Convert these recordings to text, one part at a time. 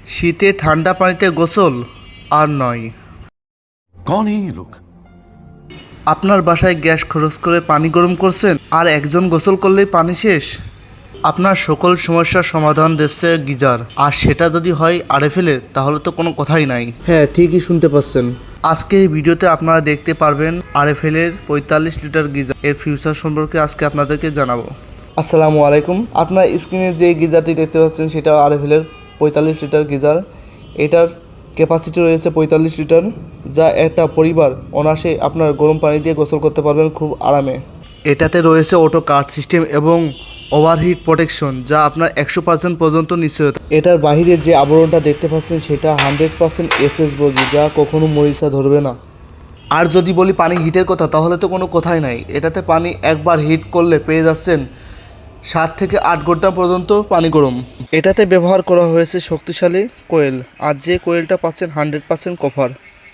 শীতে ঠান্ডা পানিতে গোসল আর নয়। कौन है ये लोग? আপনার বাসায় গ্যাস খরচ করে পানি গরম করছেন আর একজন গোসল করলেই পানি শেষ। আপনার সকল সমস্যার সমাধান দিচ্ছে গিজার, আর সেটা যদি হয় আরএফএলে তাহলে তো কোনো কথাই নাই। হ্যাঁ, ঠিকই শুনতে পাচ্ছেন। আজকে এই ভিডিওতে আপনারা দেখতে পারবেন আরএফএলের 45 লিটার গিজার এর ফিউচার সম্পর্কে আজকে আপনাদেরকে জানাবো। আসসালামু আলাইকুম। আপনার স্ক্রিনে যে গিজারটি দেখতে পাচ্ছেন সেটা আরএফএলের 45 লিটার গিজার। এটার ক্যাপাসিটি রয়েছে 45 লিটার, যা একটা পরিবার অনায়াসে আপনার গরম পানি দিয়ে গোসল করতে পারবেন খুব আরামে। এটাতে রয়েছে অটো কাট সিস্টেম এবং ওভারহিট প্রোটেকশন, যা আপনার 100% পর্যন্ত নিশ্চয়তা। এটার বাহিরে যে আবরণটা দেখতে পাচ্ছেন সেটা 100% এসএস বগি, যা কখনো মরিচা ধরবে না। আর যদি বলি পানি হিটের কথা, তাহলে তো কোনো কথাই নাই। এটাতে পানি একবার হিট করলে পেয়ে যাচ্ছেন 7 থেকে 8 ঘন্টা পর্যন্ত পানি গরম। এটাতে ব্যবহার করা হয়েছে শক্তিশালী কোয়েল, আর যে কোয়েলটা পাচ্ছেন 100% কপার,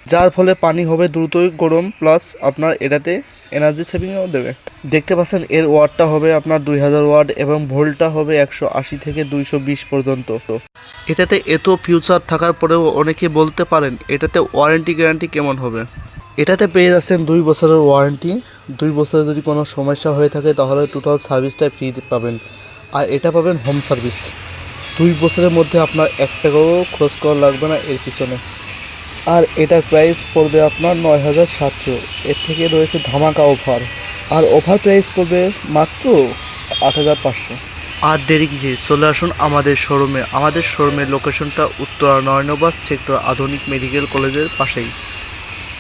যার ফলে পানি হবে দ্রুতই গরম, প্লাস আপনার এটাতে এনার্জি সেভিংও দেবে। দেখতে পাচ্ছেন এর ওয়াটটা হবে আপনার 2000 ওয়াট এবং ভোল্টটা হবে 180 থেকে 220 পর্যন্ত। এটাতে এত ফিউচার থাকার পরেও অনেকে বলতে পারেন এটাতে ওয়ারেন্টি গ্যারান্টি কেমন হবে। এটাতে পেয়ে যাচ্ছেন 2 বছরের ওয়ারেন্টি। 2 বছরে যদি কোনো সমস্যা হয়ে থাকে তাহলে টোটাল সার্ভিসটা ফ্রি পাবেন, আর এটা পাবেন হোম সার্ভিস। 2 বছরের মধ্যে আপনার 1 টাকাও খরচ করা লাগবে না এর পিছনে। আর এটার প্রাইস পড়বে আপনার 9700। এর থেকে রয়েছে ধামাকা অফার, আর অফার প্রাইস পড়বে মাত্র 8500। আর দেরি কিসে, চলে আসুন আমাদের শোরুমে। আমাদের শোরুমের লোকেশনটা উত্তরা 9 নম্বর সেক্টর, আধুনিক মেডিকেল কলেজের পাশেই।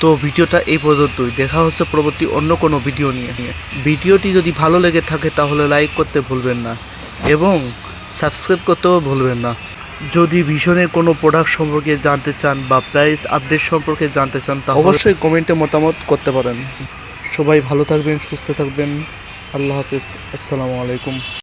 তো ভিডিওটা এই পর্যন্তই, দেখা হচ্ছে পরবর্তী অন্য কোনো ভিডিও নিয়ে। ভিডিওটি যদি ভালো লেগে থাকে তাহলে লাইক করতে ভুলবেন না এবং সাবস্ক্রাইব করতেও ভুলবেন না। যদি ভীষণের কোনো প্রোডাক্ট সম্পর্কে জানতে চান বা প্রাইস আপডেট সম্পর্কে জানতে চান তাহলে অবশ্যই কমেন্টে মতামত করতে পারেন। সবাই ভালো থাকবেন, সুস্থ থাকবেন। আল্লাহ হাফেজ, আসসালামু আলাইকুম।